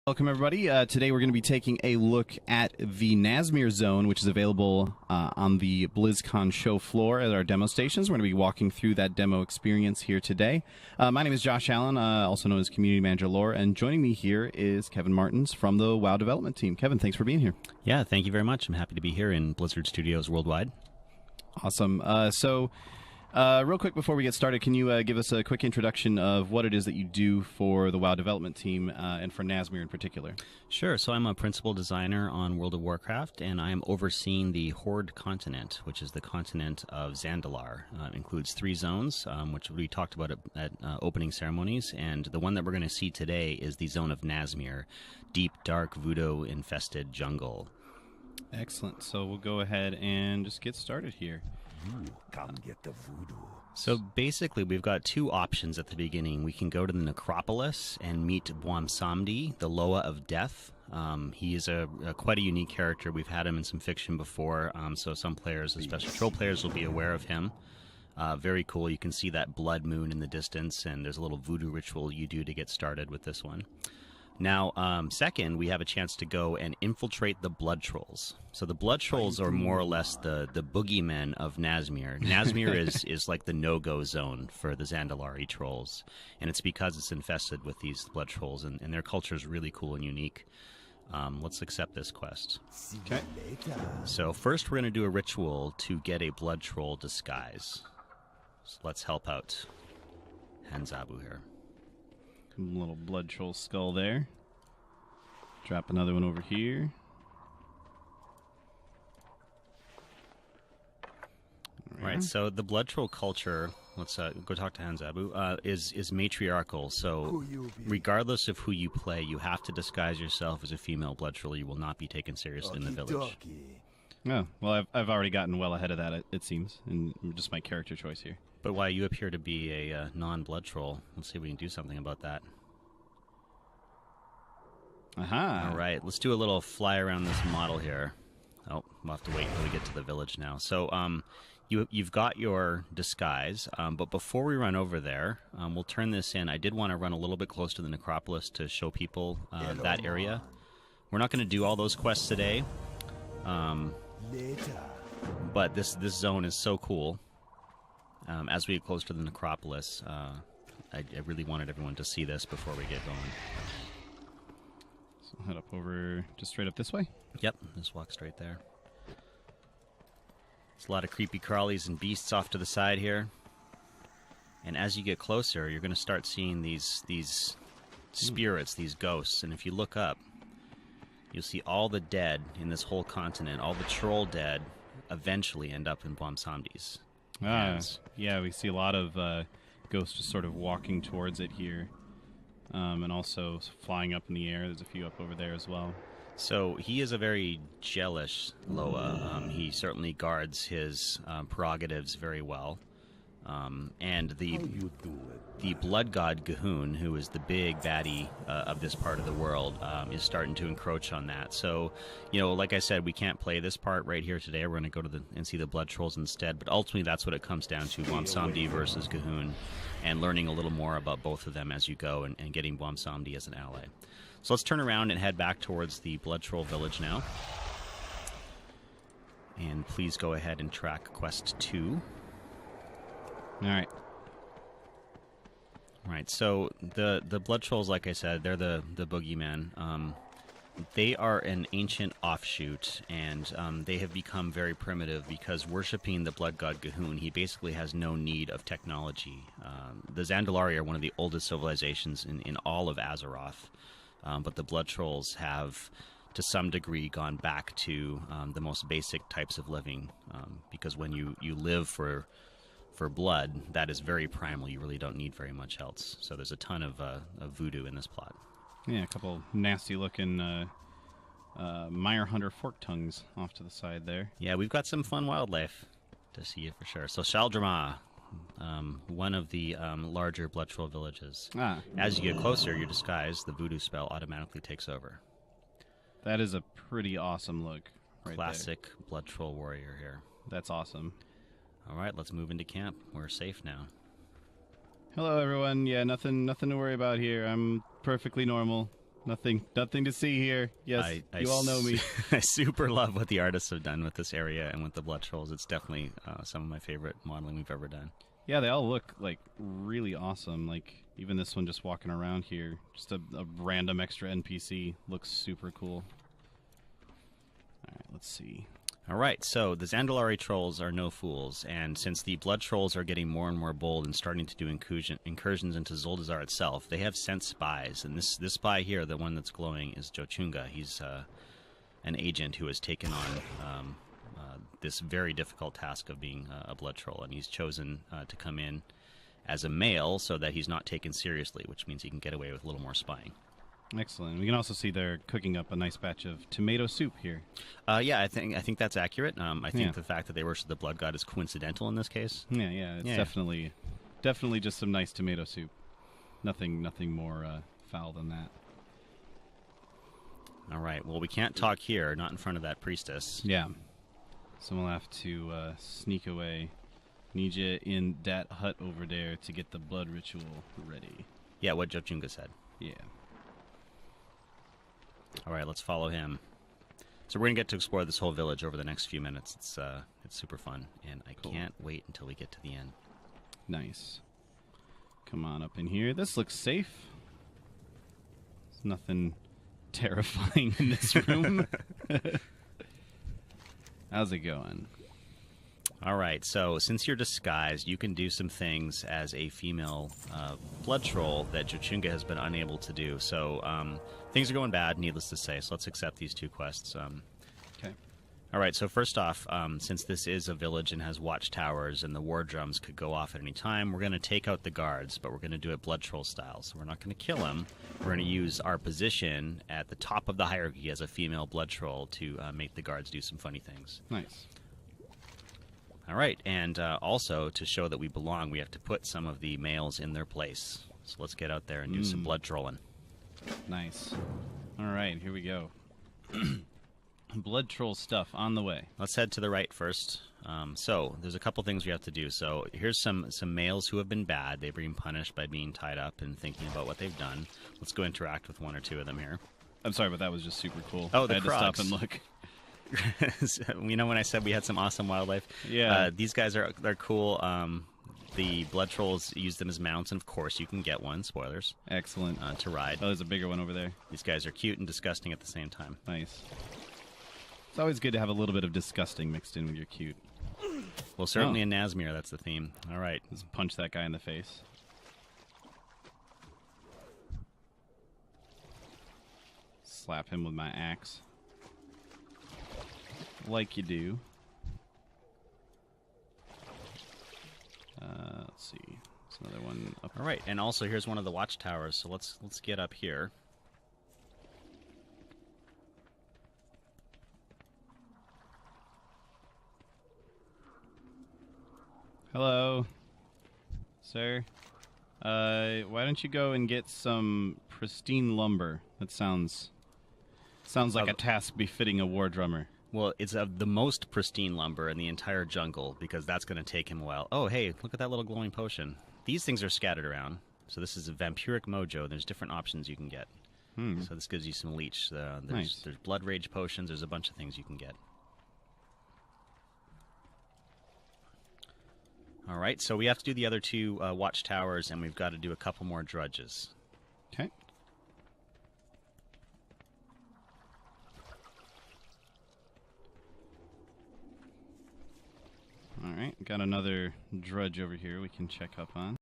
Welcome, everybody. Today we're going to be taking a look at the Nazmir Zone, which is available on the BlizzCon show floor at our demo stations. We're going to be walking through that demo experience here today. My name is Josh Allen, also known as Community Manager Lore, and joining me here is Kevin Martins from the WoW development team. Kevin, thanks for being here. Yeah, thank you very much. I'm happy to be here in Blizzard Studios worldwide. Awesome. Real quick before we get started, can you give us a quick introduction of what it is that you do for the WoW development team and for Nazmir in particular? Sure. So I'm a principal designer on World of Warcraft, and I am overseeing the Horde continent, which is the continent of Zandalar. It includes 3 zones, which we talked about at opening ceremonies, and the one that we're going to see today is the zone of Nazmir, deep, dark, voodoo-infested jungle. Excellent. So we'll go ahead and just get started here. Come get the voodoo. So basically, we've got 2 options at the beginning. We can go to the Necropolis and meet Bwonsamdi, the Loa of Death. He is quite a unique character. We've had him in some fiction before, so some players, especially troll players, will be aware of him. Very cool. You can see that blood moon in the distance, and there's a little voodoo ritual you do to get started with this one. Now, second, we have a chance to go and infiltrate the Blood Trolls. So the Blood Trolls are more or less the boogeymen of Nazmir. Nazmir is like the no-go zone for the Zandalari trolls, and it's because it's infested with these Blood Trolls, and their culture is really cool and unique. Let's accept this quest. Okay. So first we're going to do a ritual to get a Blood Troll disguise. So let's help out Hanzabu here. Little blood troll skull there. Drop another one over here. Right, so the blood troll culture, let's go talk to Hanzabu, is matriarchal. So regardless of who you play, you have to disguise yourself as a female blood troll. You will not be taken seriously in the village. Oh, well, I've already gotten well ahead of that, it seems, and just my character choice here. But why you appear to be a non-blood troll. Let's see if we can do something about that. Aha! All right, let's do a little fly around this model here. Oh, we'll have to wait until we get to the village now. So you've got your disguise, but before we run over there, we'll turn this in. I did want to run a little bit close to the Necropolis to show people that area. We're not going to do all those quests today, but this zone is so cool. As we get close to the Necropolis, I really wanted everyone to see this before we get going. So head up over, just straight up this way? Yep, just walk straight there. There's a lot of creepy crawlies and beasts off to the side here. And as you get closer, you're going to start seeing these spirits, these ghosts. And if you look up, you'll see all the dead in this whole continent, all the troll dead, eventually end up in Bwonsamdi's. Yeah, we see a lot of ghosts just sort of walking towards it here, and also flying up in the air. There's a few up over there as well. So he is a very jealous Loa. He certainly guards his prerogatives very well. And the blood god G'huun, who is the big baddie of this part of the world, is starting to encroach on that. So, like I said, we can't play this part right here today. We're going to go to and see the blood trolls instead. But ultimately, that's what it comes down to: Bwonsamdi versus G'huun, and learning a little more about both of them as you go, and getting Bwonsamdi as an ally. So let's turn around and head back towards the blood troll village now. And please go ahead and track quest 2. All right. Right, so the blood trolls, like I said, they're the boogeyman. They are an ancient offshoot, and they have become very primitive because worshipping the blood god G'huun, he basically has no need of technology. The Zandalari are one of the oldest civilizations in all of Azeroth, but the blood trolls have, to some degree, gone back to the most basic types of living, because when you live for blood, that is very primal. You really don't need very much else. So there's a ton of voodoo in this plot. Yeah, a couple nasty-looking mire hunter fork tongues off to the side there. Yeah, we've got some fun wildlife to see for sure. So Shaldrama, one of the larger blood troll villages. As you get closer, your disguise, the voodoo spell, automatically takes over. That is a pretty awesome look. Right Classic there. Blood troll warrior here. That's awesome. All right, let's move into camp. We're safe now. Hello, everyone. Yeah, nothing to worry about here. I'm perfectly normal. Nothing to see here. Yes, you all know me. I super love what the artists have done with this area and with the blood trolls. It's definitely some of my favorite modeling we've ever done. Yeah, they all look like really awesome. Like even this one just walking around here, just a random extra NPC looks super cool. All right, let's see. All right, so the Zandalari trolls are no fools, and since the blood trolls are getting more and more bold and starting to do incursions into Zuldazar itself, they have sent spies. And this spy here, the one that's glowing, is Jochunga. He's an agent who has taken on this very difficult task of being a blood troll, and he's chosen to come in as a male so that he's not taken seriously, which means he can get away with a little more spying. Excellent. We can also see they're cooking up a nice batch of tomato soup here. Yeah, I think that's accurate. I think the fact that they worship the blood god is coincidental in this case. Yeah, it's definitely just some nice tomato soup. Nothing more foul than that. All right. Well, we can't talk here, not in front of that priestess. Yeah. So we'll have to sneak away. Need you in that hut over there to get the blood ritual ready. Yeah, what Jochunga said. Yeah. All right, let's follow him. So we're gonna get to explore this whole village over the next few minutes. It's super fun, and I can't wait until we get to the end. Nice. Come on up in here. This looks safe. There's nothing terrifying in this room. How's it going? All right, so since you're disguised, you can do some things as a female blood troll that Jochunga has been unable to do. So things are going bad, needless to say, so let's accept these two quests. Okay. All right, so first off, since this is a village and has watchtowers and the war drums could go off at any time, we're going to take out the guards, but we're going to do it blood troll style. So we're not going to kill them. We're going to use our position at the top of the hierarchy as a female blood troll to make the guards do some funny things. Nice. All right, and also to show that we belong, we have to put some of the males in their place. So let's get out there and do some blood trolling. Nice. All right, here we go. Blood troll stuff on the way. Let's head to the right first. So there's a couple things we have to do. So here's some males who have been bad. They've been punished by being tied up and thinking about what they've done. Let's go interact with one or two of them here. I'm sorry, but that was just super cool. Oh, the I had crocs. to stop and look. You know when I said we had some awesome wildlife? Yeah. These guys they're cool. The blood trolls use them as mounts, and of course you can get one, spoilers, Excellent. to ride. Oh, there's a bigger one over there. These guys are cute and disgusting at the same time. Nice. It's always good to have a little bit of disgusting mixed in with your cute. Well, certainly in Nazmir, that's the theme. All right. Just punch that guy in the face. Slap him with my axe. Like you do. Let's see. There's another one up. All right, and also here's one of the watchtowers, so let's get up here. Hello, sir. Why don't you go and get some pristine lumber? That sounds like a task befitting a war drummer. Well, it's of the most pristine lumber in the entire jungle, because that's going to take him a while. Oh, hey, look at that little glowing potion. These things are scattered around. So this is a vampiric mojo. There's different options you can get. So this gives you some leech. Nice. There's blood rage potions. There's a bunch of things you can get. All right, so we have to do the other two watchtowers, and we've got to do a couple more drudges. Okay. All right, got another drudge over here we can check up on.